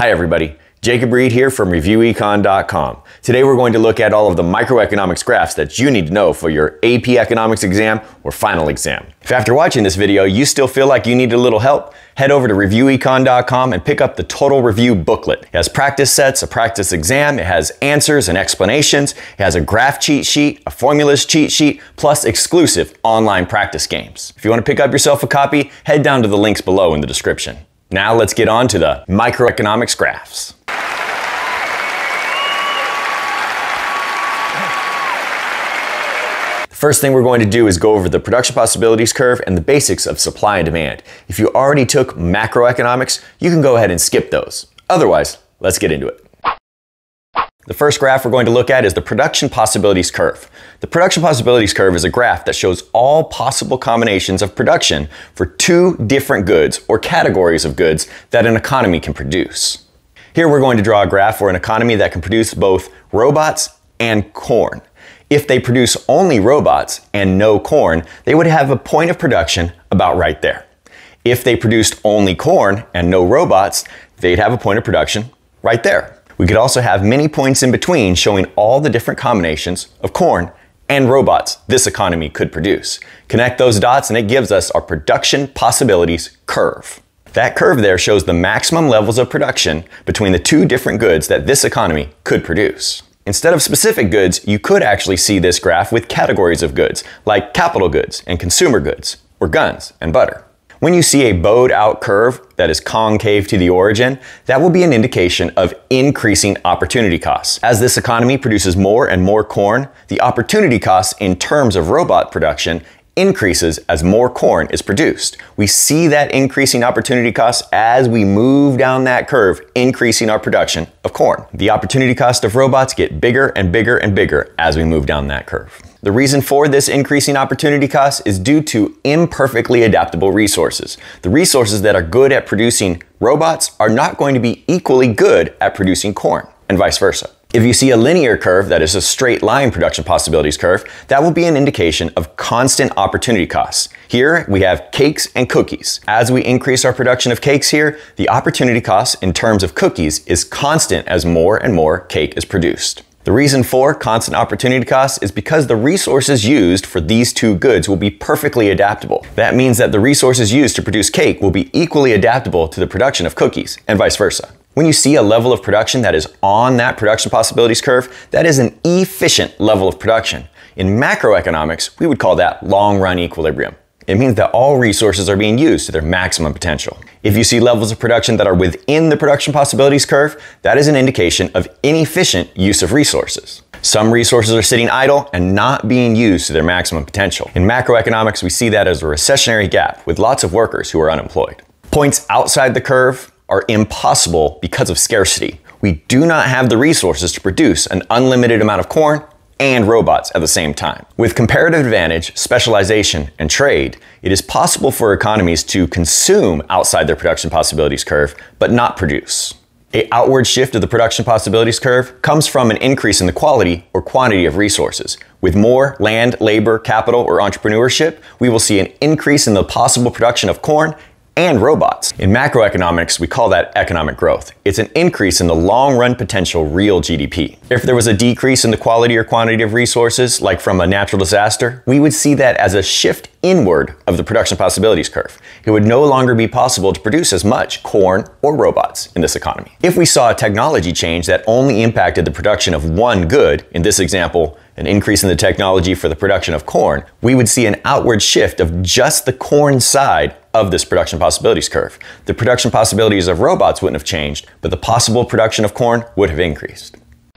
Hi everybody, Jacob Reed here from ReviewEcon.com. Today we're going to look at all of the microeconomics graphs that you need to know for your AP Economics exam or final exam. If after watching this video you still feel like you need a little help, head over to ReviewEcon.com and pick up the Total Review booklet. It has practice sets, a practice exam, it has answers and explanations, it has a graph cheat sheet, a formulas cheat sheet, plus exclusive online practice games. If you want to pick up yourself a copy, head down to the links below in the description. Now let's get on to the microeconomics graphs. First thing we're going to do is go over the production possibilities curve and the basics of supply and demand. If you already took macroeconomics, you can go ahead and skip those. Otherwise, let's get into it. The first graph we're going to look at is the production possibilities curve. The production possibilities curve is a graph that shows all possible combinations of production for two different goods or categories of goods that an economy can produce. Here we're going to draw a graph for an economy that can produce both robots and corn. If they produce only robots and no corn, they would have a point of production about right there. If they produced only corn and no robots, they'd have a point of production right there. We could also have many points in between showing all the different combinations of corn and robots this economy could produce. Connect those dots and it gives us our production possibilities curve. That curve there shows the maximum levels of production between the two different goods that this economy could produce. Instead of specific goods, you could actually see this graph with categories of goods, like capital goods and consumer goods, or guns and butter. When you see a bowed out curve that is concave to the origin, that will be an indication of increasing opportunity costs. As this economy produces more and more corn, the opportunity costs in terms of robot production increases as more corn is produced. We see that increasing opportunity costs as we move down that curve, increasing our production of corn. The opportunity cost of robots get bigger and bigger and bigger as we move down that curve. The reason for this increasing opportunity cost is due to imperfectly adaptable resources. The resources that are good at producing robots are not going to be equally good at producing corn, and vice versa. If you see a linear curve that is a straight line production possibilities curve, that will be an indication of constant opportunity costs. Here we have cakes and cookies. As we increase our production of cakes here, the opportunity cost in terms of cookies is constant as more and more cake is produced. The reason for constant opportunity costs is because the resources used for these two goods will be perfectly adaptable. That means that the resources used to produce cake will be equally adaptable to the production of cookies, and vice versa. When you see a level of production that is on that production possibilities curve, that is an efficient level of production. In macroeconomics, we would call that long-run equilibrium. It means that all resources are being used to their maximum potential. If you see levels of production that are within the production possibilities curve, that is an indication of inefficient use of resources. Some resources are sitting idle and not being used to their maximum potential. In macroeconomics, we see that as a recessionary gap with lots of workers who are unemployed. Points outside the curve are impossible because of scarcity. We do not have the resources to produce an unlimited amount of corn and robots at the same time. With comparative advantage, specialization, and trade, it is possible for economies to consume outside their production possibilities curve, but not produce. An outward shift of the production possibilities curve comes from an increase in the quality or quantity of resources. With more land, labor, capital, or entrepreneurship, we will see an increase in the possible production of corn and robots. In macroeconomics, we call that economic growth. It's an increase in the long-run potential real GDP. If there was a decrease in the quality or quantity of resources, like from a natural disaster, we would see that as a shift inward of the production possibilities curve. It would no longer be possible to produce as much corn or robots in this economy. If we saw a technology change that only impacted the production of one good, in this example, an increase in the technology for the production of corn, we would see an outward shift of just the corn side of this production possibilities curve. The production possibilities of robots wouldn't have changed, but the possible production of corn would have increased.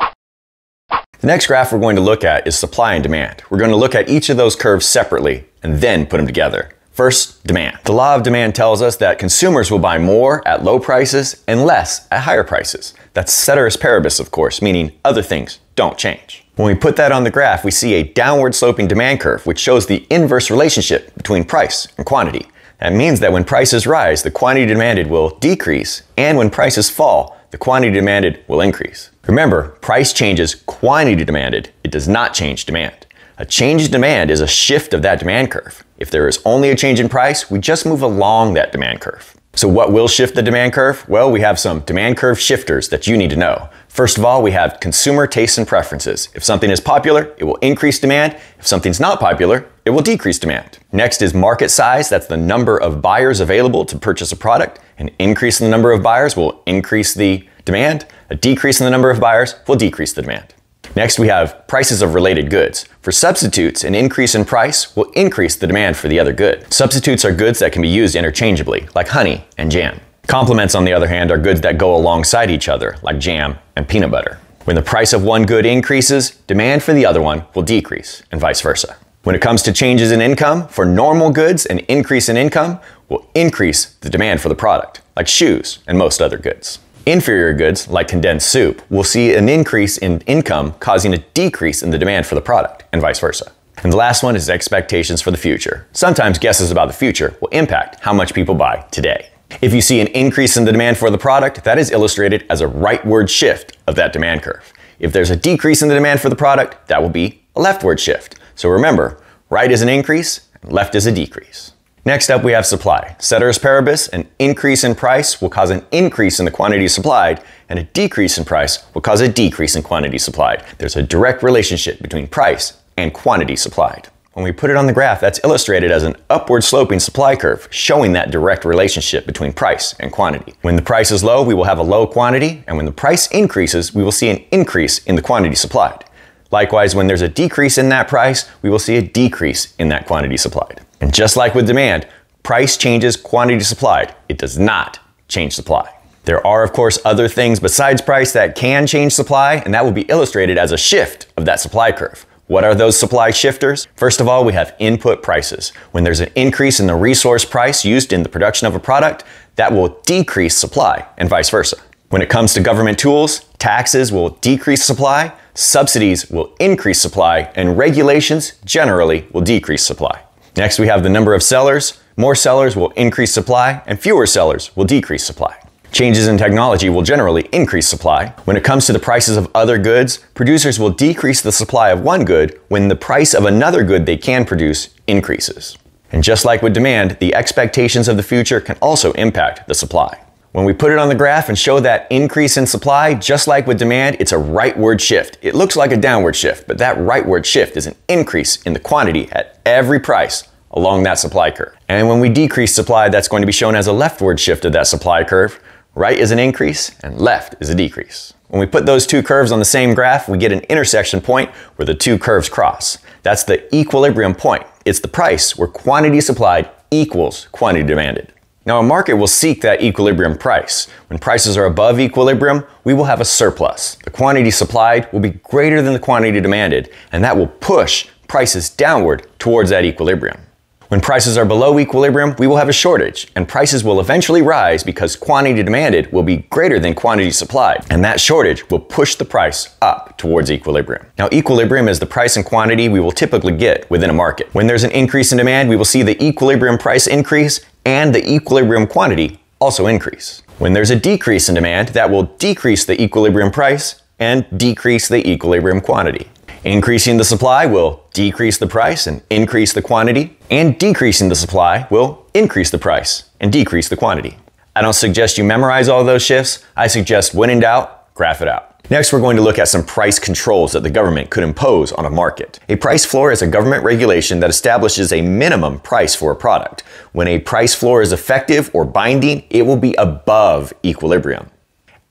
The next graph we're going to look at is supply and demand. We're going to look at each of those curves separately and then put them together. First, demand. The law of demand tells us that consumers will buy more at low prices and less at higher prices. That's ceteris paribus, of course, meaning other things don't change. When we put that on the graph, we see a downward sloping demand curve, which shows the inverse relationship between price and quantity. That means that when prices rise, the quantity demanded will decrease, and when prices fall, the quantity demanded will increase. Remember, price changes quantity demanded. It does not change demand. A change in demand is a shift of that demand curve. If there is only a change in price, we just move along that demand curve. So what will shift the demand curve? Well, we have some demand curve shifters that you need to know. First of all, we have consumer tastes and preferences. If something is popular, it will increase demand. If something's not popular, it will decrease demand. Next is market size. That's the number of buyers available to purchase a product. An increase in the number of buyers will increase the demand. A decrease in the number of buyers will decrease the demand. Next, we have prices of related goods. For substitutes, an increase in price will increase the demand for the other good. Substitutes are goods that can be used interchangeably, like honey and jam. Complements, on the other hand, are goods that go alongside each other, like jam and peanut butter. When the price of one good increases, demand for the other one will decrease, and vice versa. When it comes to changes in income, for normal goods, an increase in income will increase the demand for the product, like shoes and most other goods. Inferior goods, like condensed soup, will see an increase in income causing a decrease in the demand for the product, and vice versa. And the last one is expectations for the future. Sometimes guesses about the future will impact how much people buy today. If you see an increase in the demand for the product, that is illustrated as a rightward shift of that demand curve. If there's a decrease in the demand for the product, that will be a leftward shift. So remember, right is an increase, and left is a decrease. Next up, we have supply. Ceteris paribus, an increase in price will cause an increase in the quantity supplied, and a decrease in price will cause a decrease in quantity supplied. There's a direct relationship between price and quantity supplied. When we put it on the graph, that's illustrated as an upward sloping supply curve, showing that direct relationship between price and quantity. When the price is low, we will have a low quantity, and when the price increases, we will see an increase in the quantity supplied. Likewise, when there's a decrease in that price, we will see a decrease in that quantity supplied. And just like with demand, price changes quantity supplied. It does not change supply. There are, of course, other things besides price that can change supply, and that will be illustrated as a shift of that supply curve. What are those supply shifters? First of all, we have input prices. When there's an increase in the resource price used in the production of a product, that will decrease supply, and vice versa. When it comes to government tools, taxes will decrease supply, subsidies will increase supply, and regulations generally will decrease supply. Next, we have the number of sellers. More sellers will increase supply, and fewer sellers will decrease supply. Changes in technology will generally increase supply. When it comes to the prices of other goods, producers will decrease the supply of one good when the price of another good they can produce increases. And just like with demand, the expectations of the future can also impact the supply. When we put it on the graph and show that increase in supply, just like with demand, it's a rightward shift. It looks like a downward shift, but that rightward shift is an increase in the quantity at every price along that supply curve. And when we decrease supply, that's going to be shown as a leftward shift of that supply curve. Right is an increase and left is a decrease. When we put those two curves on the same graph, we get an intersection point where the two curves cross. That's the equilibrium point. It's the price where quantity supplied equals quantity demanded. Now, a market will seek that equilibrium price. When prices are above equilibrium, we will have a surplus. The quantity supplied will be greater than the quantity demanded, and that will push prices downward towards that equilibrium. When prices are below equilibrium, we will have a shortage, and prices will eventually rise because quantity demanded will be greater than quantity supplied, and that shortage will push the price up towards equilibrium. Now, equilibrium is the price and quantity we will typically get within a market. When there's an increase in demand, we will see the equilibrium price increase and the equilibrium quantity also increase. When there's a decrease in demand, that will decrease the equilibrium price and decrease the equilibrium quantity. Increasing the supply will decrease the price and increase the quantity, and decreasing the supply will increase the price and decrease the quantity. I don't suggest you memorize all those shifts. I suggest when in doubt, graph it out. Next, we're going to look at some price controls that the government could impose on a market. A price floor is a government regulation that establishes a minimum price for a product. When a price floor is effective or binding, it will be above equilibrium.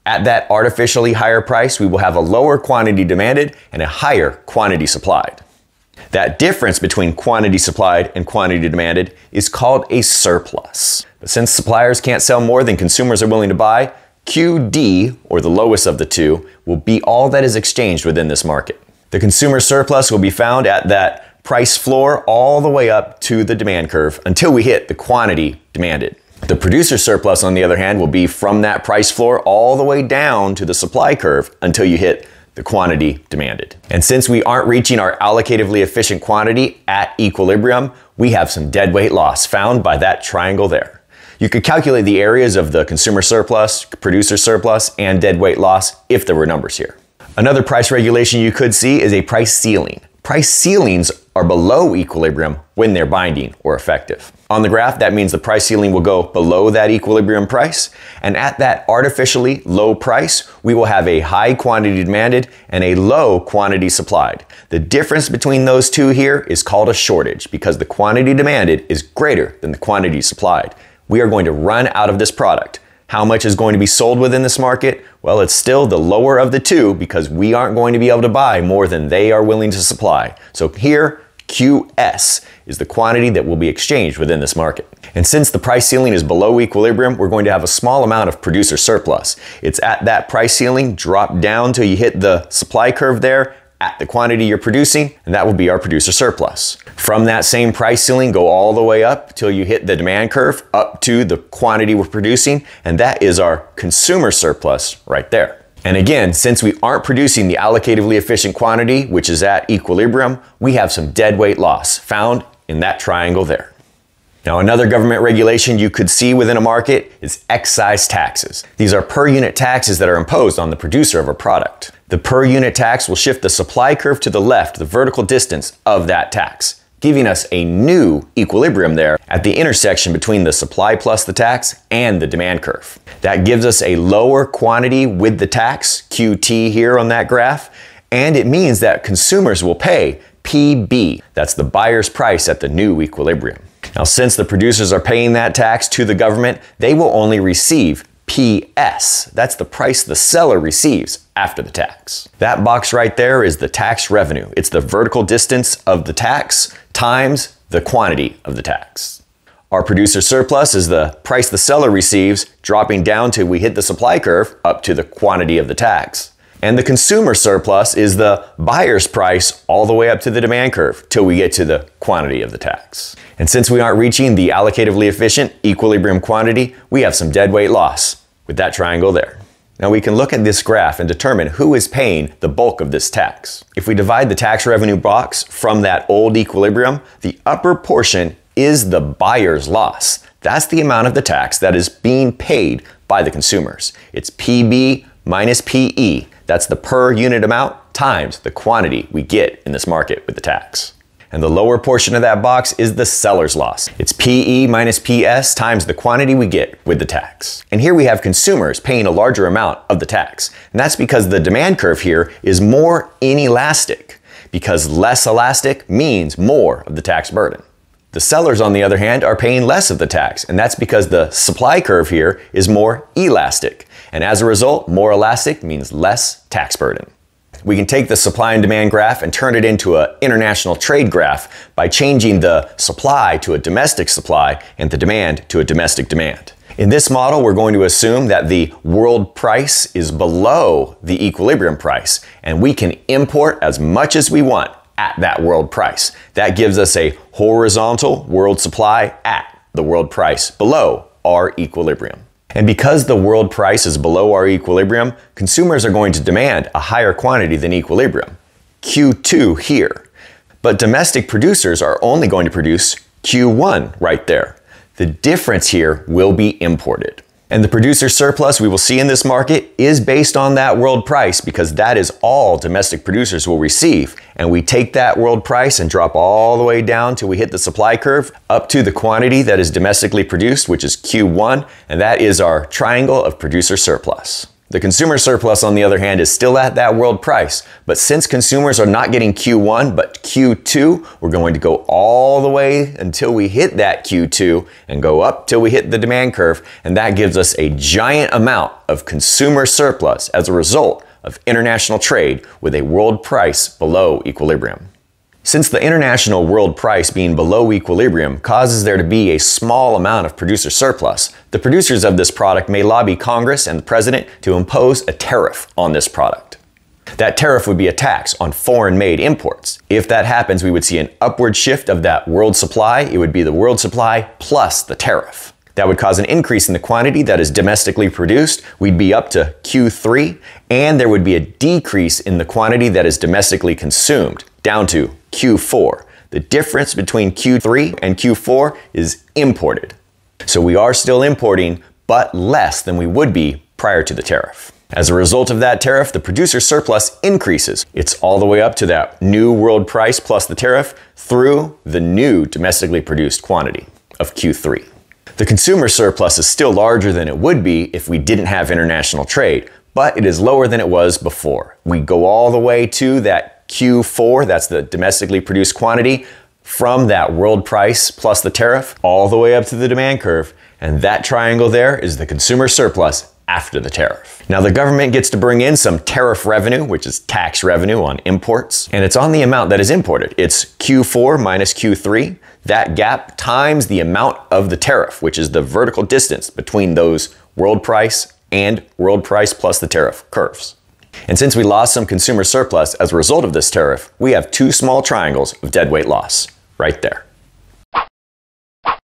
At that artificially higher price, we will have a lower quantity demanded and a higher quantity supplied. That difference between quantity supplied and quantity demanded is called a surplus. But since suppliers can't sell more than consumers are willing to buy, QD, or the lowest of the two, will be all that is exchanged within this market. The consumer surplus will be found at that price floor all the way up to the demand curve until we hit the quantity demanded. The producer surplus, on the other hand, will be from that price floor all the way down to the supply curve until you hit the quantity demanded. And since we aren't reaching our allocatively efficient quantity at equilibrium, we have some deadweight loss found by that triangle there. You could calculate the areas of the consumer surplus, producer surplus, and deadweight loss if there were numbers here. Another price regulation you could see is a price ceiling. Price ceilings are below equilibrium when they're binding or effective. On the graph, that means the price ceiling will go below that equilibrium price, and at that artificially low price, we will have a high quantity demanded and a low quantity supplied. The difference between those two here is called a shortage because the quantity demanded is greater than the quantity supplied. We are going to run out of this product. How much is going to be sold within this market? Well, it's still the lower of the two because we aren't going to be able to buy more than they are willing to supply. So here, QS is the quantity that will be exchanged within this market. And since the price ceiling is below equilibrium, we're going to have a small amount of producer surplus. It's at that price ceiling, drop down till you hit the supply curve there, at the quantity you're producing, and that will be our producer surplus. From that same price ceiling, go all the way up till you hit the demand curve, up to the quantity we're producing, and that is our consumer surplus right there. And again, since we aren't producing the allocatively efficient quantity, which is at equilibrium, we have some deadweight loss found in that triangle there. Now, another government regulation you could see within a market is excise taxes. These are per unit taxes that are imposed on the producer of a product. The per unit tax will shift the supply curve to the left, the vertical distance of that tax, giving us a new equilibrium there at the intersection between the supply plus the tax and the demand curve. That gives us a lower quantity with the tax, QT here on that graph, and it means that consumers will pay PB. That's the buyer's price at the new equilibrium. Now, since the producers are paying that tax to the government, they will only receive PS. That's the price the seller receives after the tax. That box right there is the tax revenue. It's the vertical distance of the tax times the quantity of the tax. Our producer surplus is the price the seller receives, dropping down till we hit the supply curve up to the quantity of the tax. And the consumer surplus is the buyer's price all the way up to the demand curve till we get to the quantity of the tax. And since we aren't reaching the allocatively efficient equilibrium quantity, we have some deadweight loss with that triangle there. Now we can look at this graph and determine who is paying the bulk of this tax. If we divide the tax revenue box from that old equilibrium, the upper portion is the buyer's loss. That's the amount of the tax that is being paid by the consumers. It's PB minus PE. That's the per unit amount times the quantity we get in this market with the tax. And the lower portion of that box is the seller's loss. It's PE minus PS times the quantity we get with the tax. And here we have consumers paying a larger amount of the tax. And that's because the demand curve here is more inelastic, because less elastic means more of the tax burden. The sellers, on the other hand, are paying less of the tax, and that's because the supply curve here is more elastic. And as a result, more elastic means less tax burden. We can take the supply and demand graph and turn it into an international trade graph by changing the supply to a domestic supply and the demand to a domestic demand. In this model, we're going to assume that the world price is below the equilibrium price, and we can import as much as we want at that world price. That gives us a horizontal world supply at the world price below our equilibrium. And because the world price is below our equilibrium, consumers are going to demand a higher quantity than equilibrium, Q2 here. But domestic producers are only going to produce Q1 right there. The difference here will be imported. And the producer surplus we will see in this market is based on that world price because that is all domestic producers will receive. And we take that world price and drop all the way down till we hit the supply curve up to the quantity that is domestically produced, which is Q1, and that is our triangle of producer surplus. The consumer surplus, on the other hand, is still at that world price, but since consumers are not getting Q1 but Q2, we're going to go all the way until we hit that Q2 and go up till we hit the demand curve, and that gives us a giant amount of consumer surplus as a result of international trade with a world price below equilibrium. Since the international world price being below equilibrium causes there to be a small amount of producer surplus, the producers of this product may lobby Congress and the President to impose a tariff on this product. That tariff would be a tax on foreign-made imports. If that happens, we would see an upward shift of that world supply. It would be the world supply plus the tariff. That would cause an increase in the quantity that is domestically produced. We'd be up to Q3, and there would be a decrease in the quantity that is domestically consumed, down to Q4. The difference between Q3 and Q4 is imported. So we are still importing, but less than we would be prior to the tariff. As a result of that tariff, the producer surplus increases. It's all the way up to that new world price plus the tariff through the new domestically produced quantity of Q3. The consumer surplus is still larger than it would be if we didn't have international trade, but it is lower than it was before. We go all the way to that Q4, that's the domestically produced quantity, from that world price plus the tariff, all the way up to the demand curve, and that triangle there is the consumer surplus after the tariff. Now the government gets to bring in some tariff revenue, which is tax revenue on imports, and it's on the amount that is imported. It's Q4 minus Q3, that gap times the amount of the tariff, which is the vertical distance between those world price and world price plus the tariff curves. And since we lost some consumer surplus as a result of this tariff, we have two small triangles of deadweight loss right there.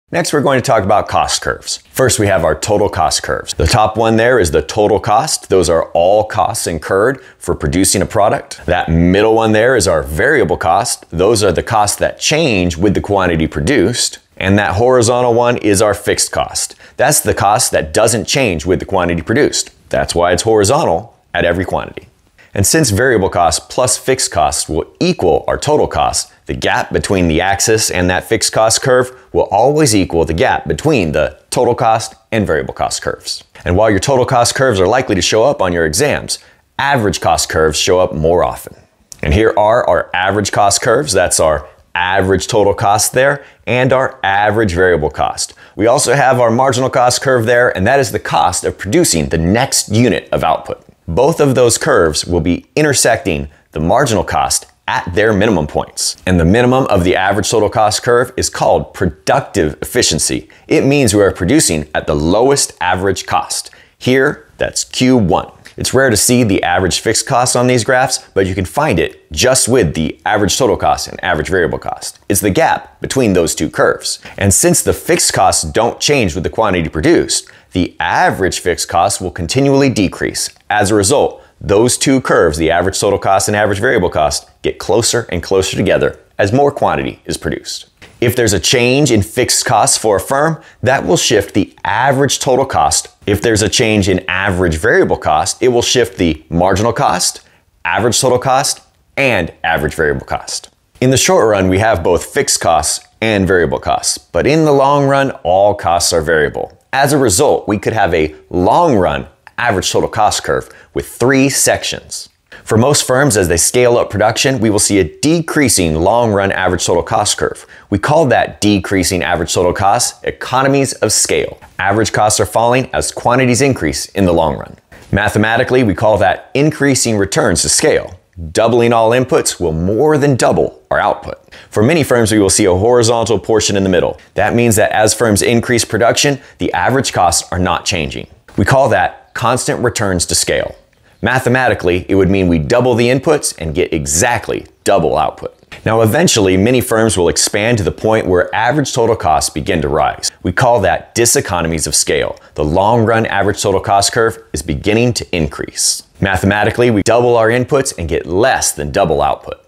Next, we're going to talk about cost curves. First, we have our total cost curves. The top one there is the total cost. Those are all costs incurred for producing a product. That middle one there is our variable cost. Those are the costs that change with the quantity produced. And that horizontal one is our fixed cost. That's the cost that doesn't change with the quantity produced. That's why it's horizontal at every quantity. And since variable costs plus fixed costs will equal our total cost, the gap between the axis and that fixed cost curve will always equal the gap between the total cost and variable cost curves. And while your total cost curves are likely to show up on your exams, average cost curves show up more often. And here are our average cost curves. That's our average total cost there and our average variable cost. We also have our marginal cost curve there, and that is the cost of producing the next unit of output. Both of those curves will be intersecting the marginal cost at their minimum points. And the minimum of the average total cost curve is called productive efficiency. It means we are producing at the lowest average cost. Here, that's Q1. It's rare to see the average fixed cost on these graphs, but you can find it just with the average total cost and average variable cost. It's the gap between those two curves. And since the fixed costs don't change with the quantity produced, the average fixed cost will continually decrease. As a result, those two curves, the average total cost and average variable cost, get closer and closer together as more quantity is produced. If there's a change in fixed costs for a firm, that will shift the average total cost. If there's a change in average variable cost, it will shift the marginal cost, average total cost, and average variable cost. In the short run, we have both fixed costs and variable costs, but in the long run, all costs are variable. As a result, we could have a long run average total cost curve with 3 sections. For most firms, as they scale up production, we will see a decreasing long-run average total cost curve. We call that decreasing average total cost economies of scale. Average costs are falling as quantities increase in the long run. Mathematically, we call that increasing returns to scale. Doubling all inputs will more than double our output. For many firms, we will see a horizontal portion in the middle. That means that as firms increase production, the average costs are not changing. We call that constant returns to scale. Mathematically, it would mean we double the inputs and get exactly double output. Now, eventually, many firms will expand to the point where average total costs begin to rise. We call that diseconomies of scale. The long-run average total cost curve is beginning to increase. Mathematically, we double our inputs and get less than double output.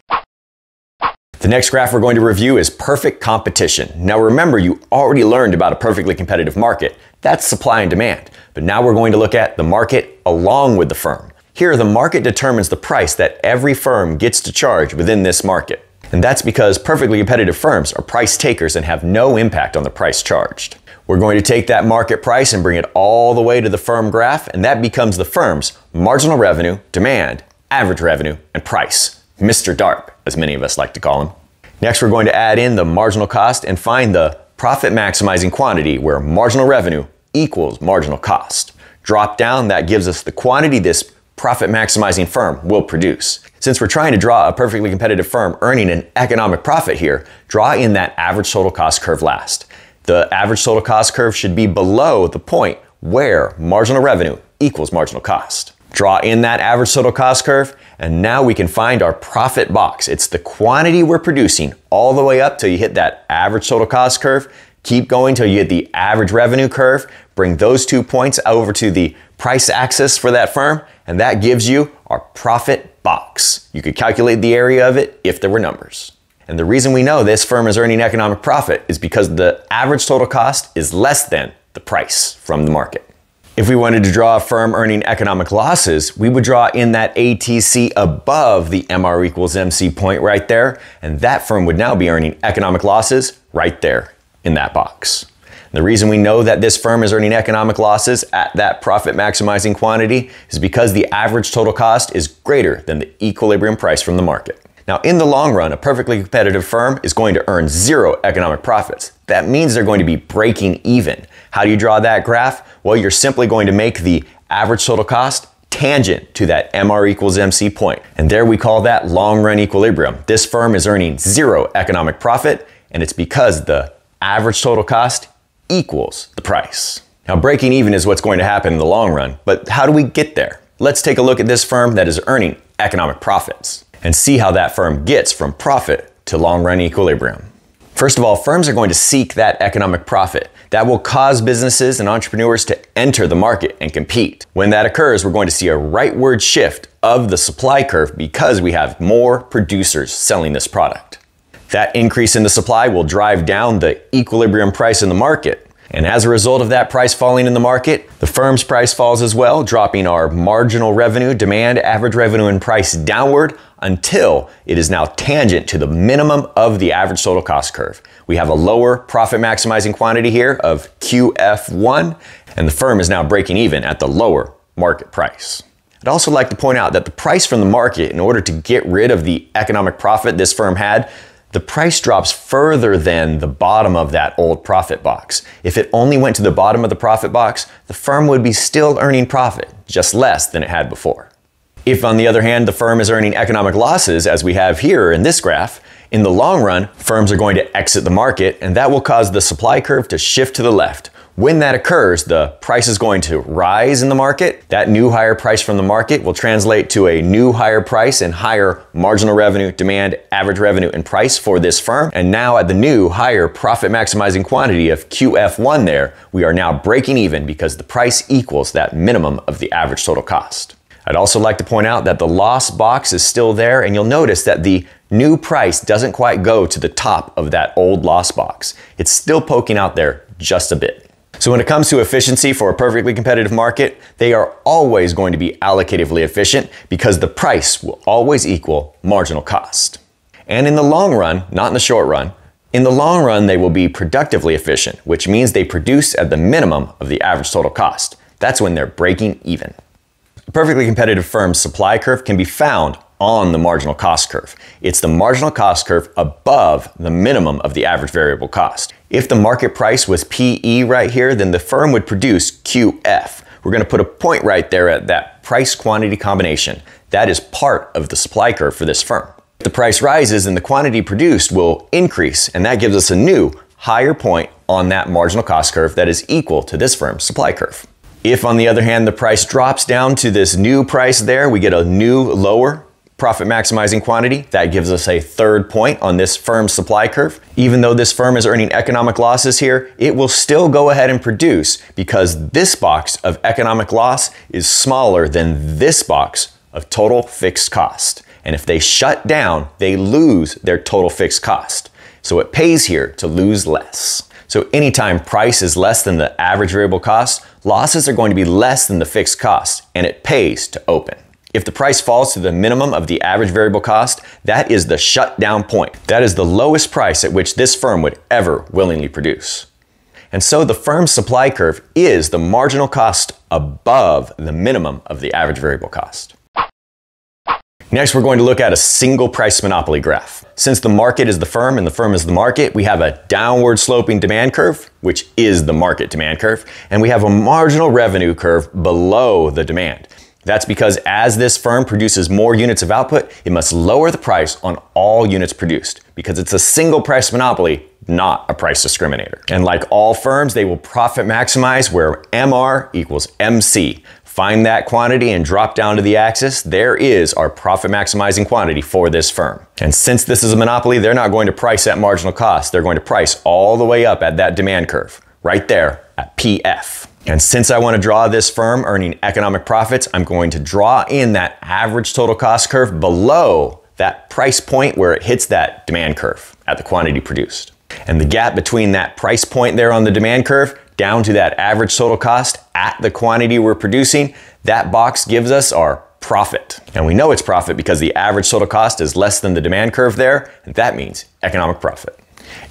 The next graph we're going to review is perfect competition. Now remember, you already learned about a perfectly competitive market. That's supply and demand. But now we're going to look at the market along with the firm. Here, the market determines the price that every firm gets to charge within this market. And that's because perfectly competitive firms are price takers and have no impact on the price charged. We're going to take that market price and bring it all the way to the firm graph, and that becomes the firm's marginal revenue, demand, average revenue, and price. Mr. DARP, as many of us like to call him. Next, we're going to add in the marginal cost and find the profit maximizing quantity where marginal revenue equals marginal cost. Drop down, that gives us the quantity this profit maximizing firm will produce. Since we're trying to draw a perfectly competitive firm earning an economic profit here, draw in that average total cost curve last. The average total cost curve should be below the point where marginal revenue equals marginal cost. Draw in that average total cost curve, and now we can find our profit box. It's the quantity we're producing all the way up till you hit that average total cost curve. Keep going till you hit the average revenue curve. Bring those 2 points over to the price axis for that firm, and that gives you our profit box. You could calculate the area of it if there were numbers. And the reason we know this firm is earning economic profit is because the average total cost is less than the price from the market. If we wanted to draw a firm earning economic losses, we would draw in that ATC above the MR equals MC point right there, and that firm would now be earning economic losses right there in that box. The reason we know that this firm is earning economic losses at that profit maximizing quantity is because the average total cost is greater than the equilibrium price from the market. Now, in the long run, a perfectly competitive firm is going to earn zero economic profits. That means they're going to be breaking even. How do you draw that graph? Well, you're simply going to make the average total cost tangent to that MR equals MC point. And there we call that long run equilibrium. This firm is earning zero economic profit, and it's because the average total cost equals the price. Now, breaking even is what's going to happen in the long run, but how do we get there? Let's take a look at this firm that is earning economic profits and see how that firm gets from profit to long run equilibrium. First of all, firms are going to seek that economic profit. That will cause businesses and entrepreneurs to enter the market and compete. When that occurs, we're going to see a rightward shift of the supply curve because we have more producers selling this product. That increase in the supply will drive down the equilibrium price in the market. And as a result of that price falling in the market, the firm's price falls as well, dropping our marginal revenue, demand, average revenue, and price downward until it is now tangent to the minimum of the average total cost curve. We have a lower profit maximizing quantity here of QF1, and the firm is now breaking even at the lower market price. I'd also like to point out that the price from the market, in order to get rid of the economic profit this firm had, the price drops further than the bottom of that old profit box. If it only went to the bottom of the profit box, the firm would be still earning profit, just less than it had before. If, on the other hand, the firm is earning economic losses, as we have here in this graph, in the long run, firms are going to exit the market, and that will cause the supply curve to shift to the left. When that occurs, the price is going to rise in the market. That new higher price from the market will translate to a new higher price and higher marginal revenue, demand, average revenue, and price for this firm. And now at the new higher profit maximizing quantity of QF1 there, we are now breaking even because the price equals that minimum of the average total cost. I'd also like to point out that the loss box is still there, and you'll notice that the new price doesn't quite go to the top of that old loss box. It's still poking out there just a bit. So when it comes to efficiency for a perfectly competitive market, they are always going to be allocatively efficient because the price will always equal marginal cost. And in the long run, not in the short run, in the long run they will be productively efficient, which means they produce at the minimum of the average total cost. That's when they're breaking even. A perfectly competitive firm's supply curve can be found on the marginal cost curve. It's the marginal cost curve above the minimum of the average variable cost. If the market price was PE right here, then the firm would produce QF. We're going to put a point right there at that price quantity combination. That is part of the supply curve for this firm. If the price rises, then the quantity produced will increase, and that gives us a new higher point on that marginal cost curve that is equal to this firm's supply curve. If, on the other hand, the price drops down to this new price there, we get a new lower profit maximizing quantity. That gives us a third point on this firm's supply curve. Even though this firm is earning economic losses here, it will still go ahead and produce because this box of economic loss is smaller than this box of total fixed cost. And if they shut down, they lose their total fixed cost. So it pays here to lose less. So anytime price is less than the average variable cost, losses are going to be less than the fixed cost, and it pays to open. If the price falls to the minimum of the average variable cost, that is the shutdown point. That is the lowest price at which this firm would ever willingly produce. And so the firm's supply curve is the marginal cost above the minimum of the average variable cost. Next, we're going to look at a single price monopoly graph. Since the market is the firm and the firm is the market, we have a downward sloping demand curve, which is the market demand curve, and we have a marginal revenue curve below the demand. That's because as this firm produces more units of output, it must lower the price on all units produced because it's a single price monopoly, not a price discriminator. And like all firms, they will profit maximize where MR equals MC. Find that quantity and drop down to the axis. There is our profit maximizing quantity for this firm. And since this is a monopoly, they're not going to price at marginal cost. They're going to price all the way up at that demand curve, right there at PF. And since I want to draw this firm earning economic profits, I'm going to draw in that average total cost curve below that price point where it hits that demand curve at the quantity produced. And the gap between that price point there on the demand curve down to that average total cost at the quantity we're producing, that box gives us our profit. And we know it's profit because the average total cost is less than the demand curve there, and that means economic profit.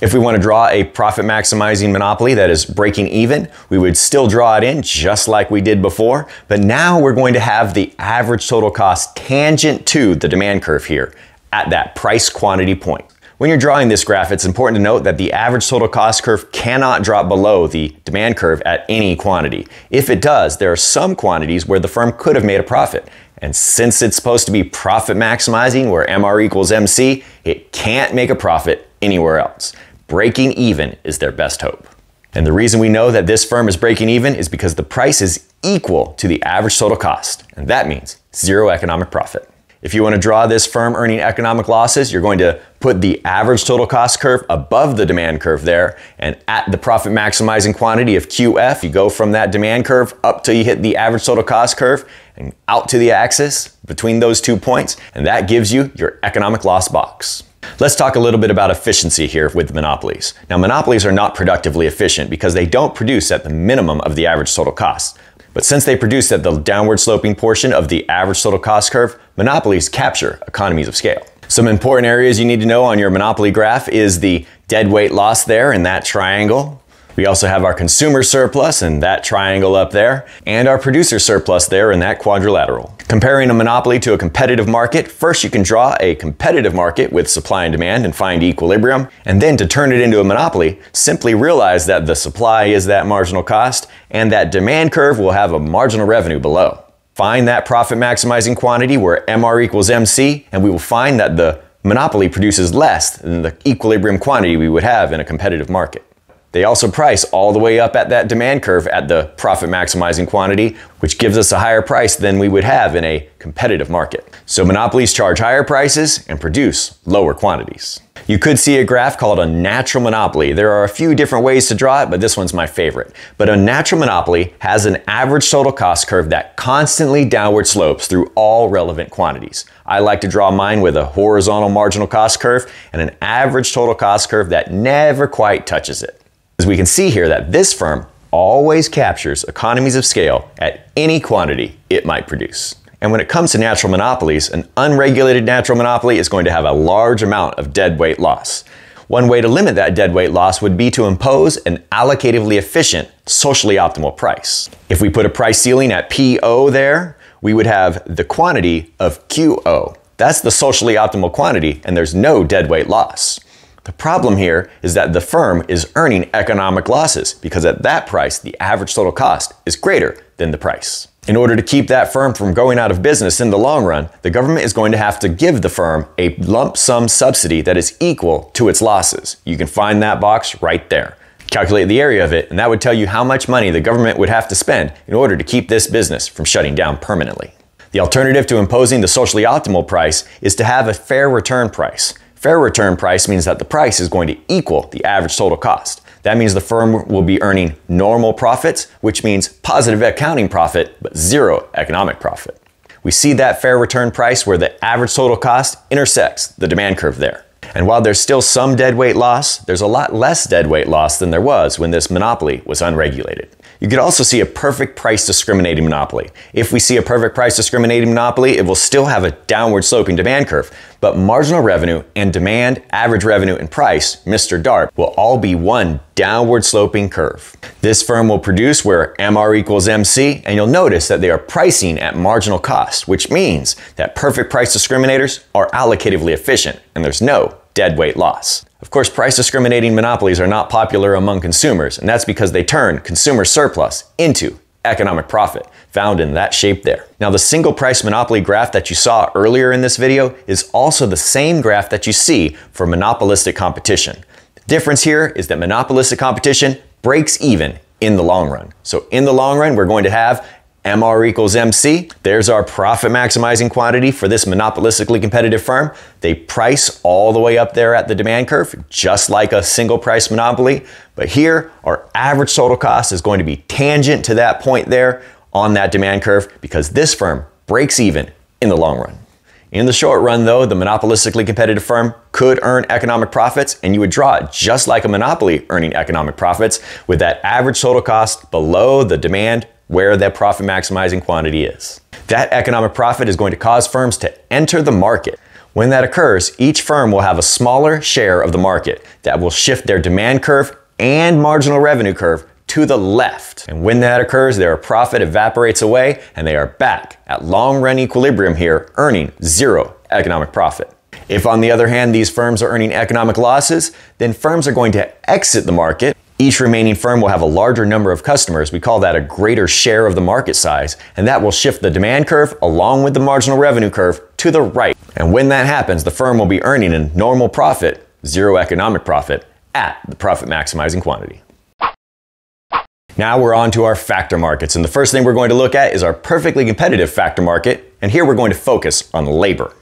If we want to draw a profit maximizing monopoly that is breaking even, we would still draw it in just like we did before, but now we're going to have the average total cost tangent to the demand curve here at that price quantity point. When you're drawing this graph, it's important to note that the average total cost curve cannot drop below the demand curve at any quantity. If it does, there are some quantities where the firm could have made a profit. And since it's supposed to be profit maximizing, where MR equals MC, it can't make a profit anywhere else. Breaking even is their best hope. And the reason we know that this firm is breaking even is because the price is equal to the average total cost, and that means zero economic profit. If you want to draw this firm earning economic losses, you're going to put the average total cost curve above the demand curve there, and at the profit maximizing quantity of QF, you go from that demand curve up till you hit the average total cost curve and out to the axis between those 2 points, and that gives you your economic loss box. Let's talk a little bit about efficiency here with monopolies. Now, monopolies are not productively efficient because they don't produce at the minimum of the average total cost. But since they produce at the downward sloping portion of the average total cost curve, monopolies capture economies of scale. Some important areas you need to know on your monopoly graph is the deadweight loss there in that triangle. We also have our consumer surplus in that triangle up there, and our producer surplus there in that quadrilateral. Comparing a monopoly to a competitive market, first you can draw a competitive market with supply and demand and find equilibrium, and then to turn it into a monopoly, simply realize that the supply is that marginal cost, and that demand curve will have a marginal revenue below. Find that profit maximizing quantity where MR equals MC, and we will find that the monopoly produces less than the equilibrium quantity we would have in a competitive market. They also price all the way up at that demand curve at the profit maximizing quantity, which gives us a higher price than we would have in a competitive market. So monopolies charge higher prices and produce lower quantities. You could see a graph called a natural monopoly. There are a few different ways to draw it, but this one's my favorite. But a natural monopoly has an average total cost curve that constantly downward slopes through all relevant quantities. I like to draw mine with a horizontal marginal cost curve and an average total cost curve that never quite touches it. As we can see here that this firm always captures economies of scale at any quantity it might produce. And when it comes to natural monopolies, an unregulated natural monopoly is going to have a large amount of deadweight loss. One way to limit that deadweight loss would be to impose an allocatively efficient, socially optimal price. If we put a price ceiling at PO there, we would have the quantity of QO. That's the socially optimal quantity, and there's no deadweight loss. The problem here is that the firm is earning economic losses because at that price, the average total cost is greater than the price. In order to keep that firm from going out of business in the long run, the government is going to have to give the firm a lump sum subsidy that is equal to its losses. You can find that box right there. Calculate the area of it, and that would tell you how much money the government would have to spend in order to keep this business from shutting down permanently. The alternative to imposing the socially optimal price is to have a fair return price. Fair return price means that the price is going to equal the average total cost. That means the firm will be earning normal profits, which means positive accounting profit, but zero economic profit. We see that fair return price where the average total cost intersects the demand curve there. And while there's still some deadweight loss, there's a lot less deadweight loss than there was when this monopoly was unregulated. You could also see a perfect price discriminating monopoly. If we see a perfect price discriminating monopoly, it will still have a downward sloping demand curve, but marginal revenue and demand, average revenue, and price, Mr. DARP, will all be one downward sloping curve. This firm will produce where MR equals MC, and you'll notice that they are pricing at marginal cost, which means that perfect price discriminators are allocatively efficient, and there's no deadweight loss. Of course, price discriminating monopolies are not popular among consumers, and that's because they turn consumer surplus into economic profit, found in that shape there. Now, the single price monopoly graph that you saw earlier in this video is also the same graph that you see for monopolistic competition. The difference here is that monopolistic competition breaks even in the long run. So in the long run, we're going to have MR equals MC. There's our profit maximizing quantity for this monopolistically competitive firm. They price all the way up there at the demand curve, just like a single price monopoly. But here, our average total cost is going to be tangent to that point there on that demand curve because this firm breaks even in the long run. In the short run though, the monopolistically competitive firm could earn economic profits, and you would draw it just like a monopoly earning economic profits with that average total cost below the demand where that profit maximizing quantity is. That economic profit is going to cause firms to enter the market. When that occurs, each firm will have a smaller share of the market that will shift their demand curve and marginal revenue curve to the left. And when that occurs, their profit evaporates away and they are back at long-run equilibrium here, earning zero economic profit. If on the other hand, these firms are earning economic losses, then firms are going to exit the market. Each remaining firm will have a larger number of customers. We call that a greater share of the market size, and that will shift the demand curve along with the marginal revenue curve to the right. And when that happens, the firm will be earning a normal profit, zero economic profit, at the profit maximizing quantity. Now we're on to our factor markets, and the first thing we're going to look at is our perfectly competitive factor market, and here we're going to focus on labor.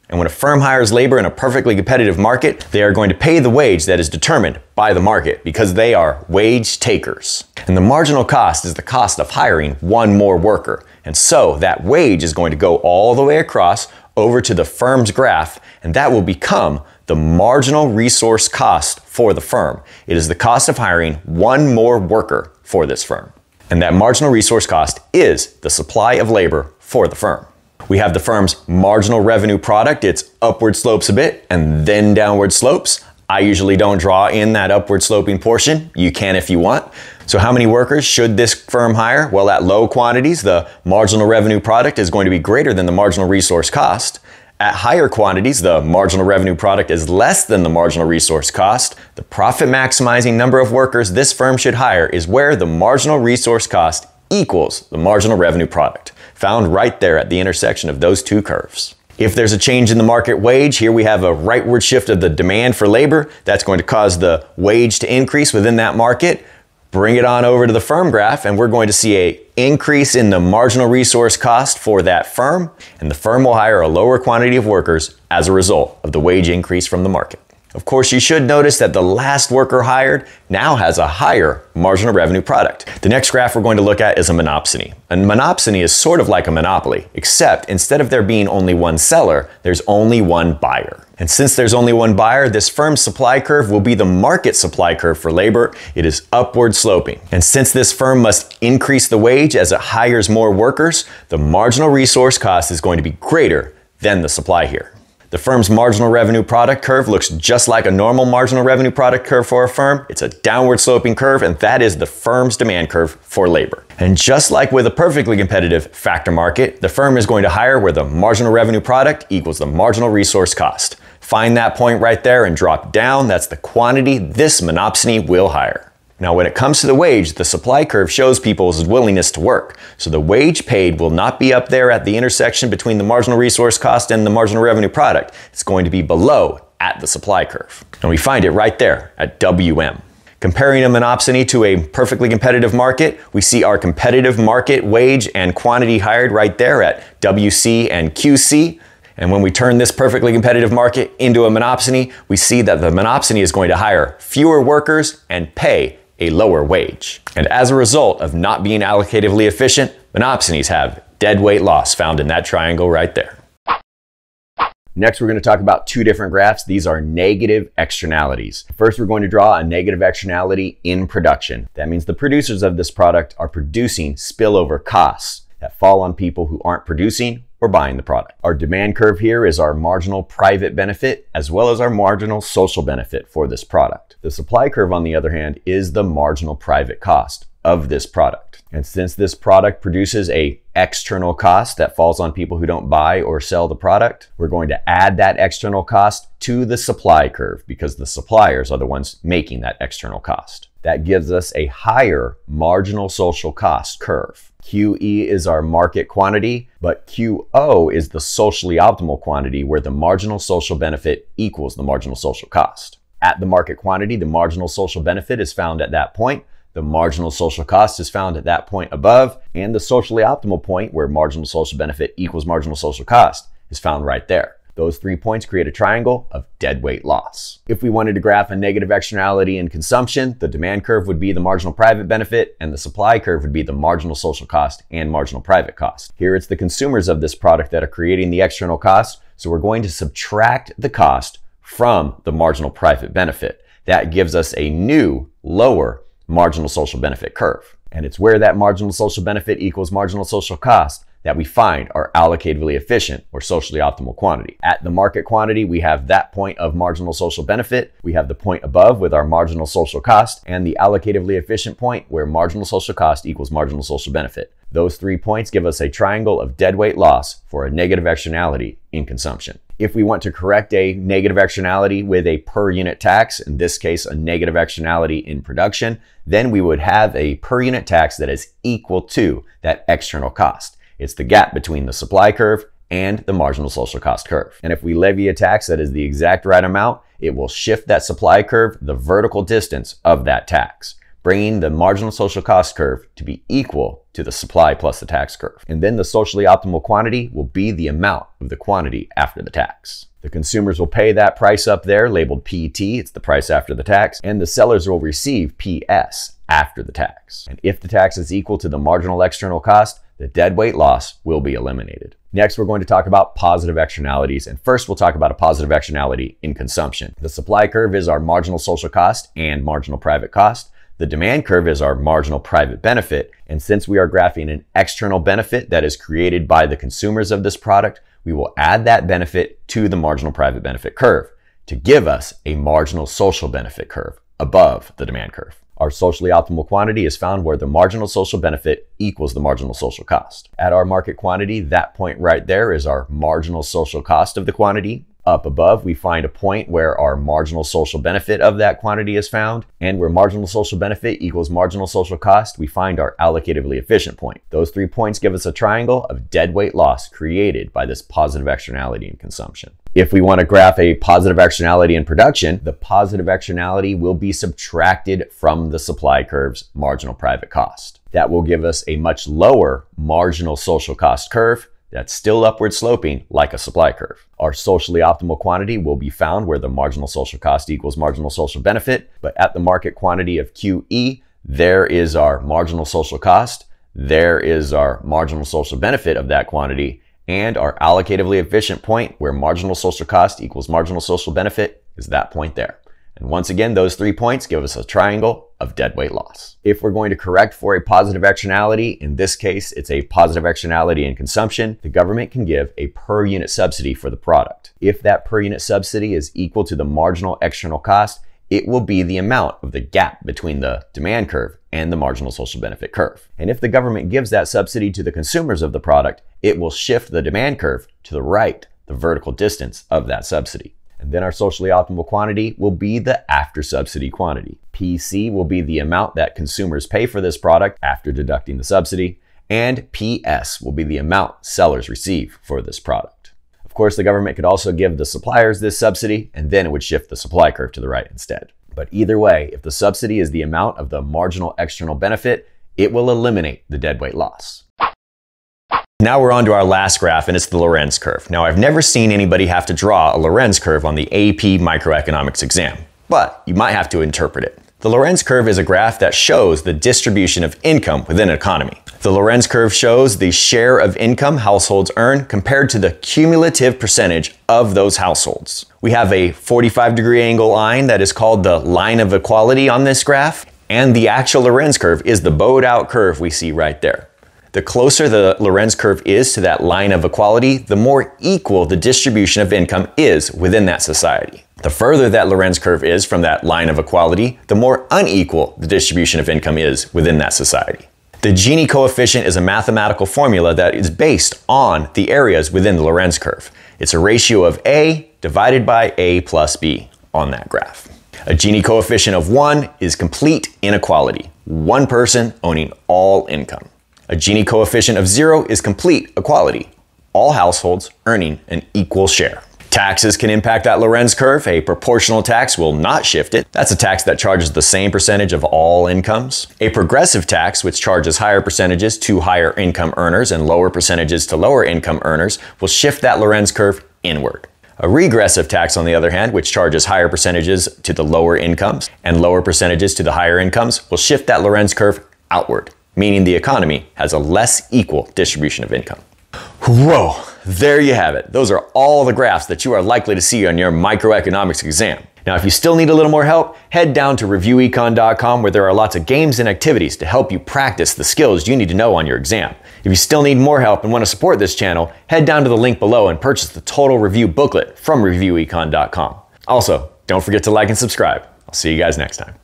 And when a firm hires labor in a perfectly competitive market, they are going to pay the wage that is determined by the market because they are wage takers. And the marginal cost is the cost of hiring one more worker. And so that wage is going to go all the way across over to the firm's graph, and that will become the marginal resource cost for the firm. It is the cost of hiring one more worker for this firm. And that marginal resource cost is the supply of labor for the firm. We have the firm's marginal revenue product. It's upward slopes a bit and then downward slopes. I usually don't draw in that upward sloping portion. You can if you want. So how many workers should this firm hire? Well, at low quantities, the marginal revenue product is going to be greater than the marginal resource cost. At higher quantities, the marginal revenue product is less than the marginal resource cost. The profit maximizing number of workers this firm should hire is where the marginal resource cost equals the marginal revenue product, found right there at the intersection of those two curves. If there's a change in the market wage, here we have a rightward shift of the demand for labor. That's going to cause the wage to increase within that market. Bring it on over to the firm graph, and we're going to see an increase in the marginal resource cost for that firm, and the firm will hire a lower quantity of workers as a result of the wage increase from the market. Of course, you should notice that the last worker hired now has a higher marginal revenue product. The next graph we're going to look at is a monopsony. A monopsony is sort of like a monopoly, except instead of there being only one seller, there's only one buyer. And since there's only one buyer, this firm's supply curve will be the market supply curve for labor. It is upward sloping. And since this firm must increase the wage as it hires more workers, the marginal resource cost is going to be greater than the supply here. The firm's marginal revenue product curve looks just like a normal marginal revenue product curve for a firm. It's a downward sloping curve, and that is the firm's demand curve for labor. And just like with a perfectly competitive factor market, the firm is going to hire where the marginal revenue product equals the marginal resource cost. Find that point right there and drop down. That's the quantity this monopsony will hire. Now, when it comes to the wage, the supply curve shows people's willingness to work. So the wage paid will not be up there at the intersection between the marginal resource cost and the marginal revenue product. It's going to be below at the supply curve. And we find it right there at WM. Comparing a monopsony to a perfectly competitive market, we see our competitive market wage and quantity hired right there at WC and QC. And when we turn this perfectly competitive market into a monopsony, we see that the monopsony is going to hire fewer workers and pay a lower wage. And as a result of not being allocatively efficient, monopsonies have dead weight loss found in that triangle right there. Next, we're going to talk about two different graphs. These are negative externalities. First, we're going to draw a negative externality in production. That means the producers of this product are producing spillover costs that fall on people who aren't producing or buying the product. Our demand curve here is our marginal private benefit as well as our marginal social benefit for this product. The supply curve, on the other hand, is the marginal private cost of this product. And since this product produces an external cost that falls on people who don't buy or sell the product, we're going to add that external cost to the supply curve because the suppliers are the ones making that external cost. That gives us a higher marginal social cost curve. QE is our market quantity, but QO is the socially optimal quantity where the marginal social benefit equals the marginal social cost. At the market quantity, the marginal social benefit is found at that point, the marginal social cost is found at that point above, and the socially optimal point where marginal social benefit equals marginal social cost is found right there. Those 3 points create a triangle of dead weight loss. If we wanted to graph a negative externality in consumption, the demand curve would be the marginal private benefit and the supply curve would be the marginal social cost and marginal private cost. Here it's the consumers of this product that are creating the external cost, So we're going to subtract the cost from the marginal private benefit. That gives us a new, lower marginal social benefit curve. And it's where that marginal social benefit equals marginal social cost that we find our allocatively efficient or socially optimal quantity. At the market quantity, we have that point of marginal social benefit. We have the point above with our marginal social cost, and the allocatively efficient point where marginal social cost equals marginal social benefit. Those 3 points give us a triangle of deadweight loss for a negative externality in consumption. If we want to correct a negative externality with a per unit tax, in this case a negative externality in production, then we would have a per unit tax that is equal to that external cost. It's the gap between the supply curve and the marginal social cost curve. And if we levy a tax that is the exact right amount, it will shift that supply curve the vertical distance of that tax, bringing the marginal social cost curve to be equal to the supply plus the tax curve. And then the socially optimal quantity will be the amount of the quantity after the tax. The consumers will pay that price up there labeled PT, it's the price after the tax, and the sellers will receive PS after the tax. And if the tax is equal to the marginal external cost, the deadweight loss will be eliminated. Next, we're going to talk about positive externalities, and first we'll talk about a positive externality in consumption. The supply curve is our marginal social cost and marginal private cost. The demand curve is our marginal private benefit, and since we are graphing an external benefit that is created by the consumers of this product, we will add that benefit to the marginal private benefit curve to give us a marginal social benefit curve above the demand curve. Our socially optimal quantity is found where the marginal social benefit equals the marginal social cost. At our market quantity, that point right there is our marginal social cost of the quantity. Up above, we find a point where our marginal social benefit of that quantity is found, and where marginal social benefit equals marginal social cost, we find our allocatively efficient point. Those 3 points give us a triangle of deadweight loss created by this positive externality in consumption. If we want to graph a positive externality in production, the positive externality will be subtracted from the supply curve's marginal private cost. That will give us a much lower marginal social cost curve that's still upward sloping like a supply curve. Our socially optimal quantity will be found where the marginal social cost equals marginal social benefit, but at the market quantity of QE, there is our marginal social cost, there is our marginal social benefit of that quantity, and our allocatively efficient point where marginal social cost equals marginal social benefit is that point there. And once again, those 3 points give us a triangle of deadweight loss. If we're going to correct for a positive externality, in this case, it's a positive externality in consumption, the government can give a per unit subsidy for the product. If that per unit subsidy is equal to the marginal external cost, it will be the amount of the gap between the demand curve and the marginal social benefit curve. And if the government gives that subsidy to the consumers of the product, it will shift the demand curve to the right, the vertical distance of that subsidy. And then our socially optimal quantity will be the after subsidy quantity. PC will be the amount that consumers pay for this product after deducting the subsidy, and PS will be the amount sellers receive for this product. Of course, the government could also give the suppliers this subsidy, and then it would shift the supply curve to the right instead. But either way, if the subsidy is the amount of the marginal external benefit, it will eliminate the deadweight loss. Now we're on to our last graph, and it's the Lorenz curve. Now, I've never seen anybody have to draw a Lorenz curve on the AP Microeconomics exam, but you might have to interpret it. The Lorenz curve is a graph that shows the distribution of income within an economy. The Lorenz curve shows the share of income households earn compared to the cumulative percentage of those households. We have a 45-degree angle line that is called the line of equality on this graph, and the actual Lorenz curve is the bowed out curve we see right there. The closer the Lorenz curve is to that line of equality, the more equal the distribution of income is within that society. The further that Lorenz curve is from that line of equality, the more unequal the distribution of income is within that society. The Gini coefficient is a mathematical formula that is based on the areas within the Lorenz curve. It's a ratio of A divided by A plus B on that graph. A Gini coefficient of 1 is complete inequality, one person owning all income. A Gini coefficient of 0 is complete equality, all households earning an equal share. Taxes can impact that Lorenz curve. A proportional tax will not shift it. That's a tax that charges the same percentage of all incomes. A progressive tax, which charges higher percentages to higher income earners and lower percentages to lower income earners, will shift that Lorenz curve inward. A regressive tax, on the other hand, which charges higher percentages to the lower incomes and lower percentages to the higher incomes, will shift that Lorenz curve outward, meaning the economy has a less equal distribution of income. Whoa, there you have it. Those are all the graphs that you are likely to see on your microeconomics exam. Now, if you still need a little more help, head down to reviewecon.com where there are lots of games and activities to help you practice the skills you need to know on your exam. If you still need more help and want to support this channel, head down to the link below and purchase the Total Review booklet from reviewecon.com. Also, don't forget to like and subscribe. I'll see you guys next time.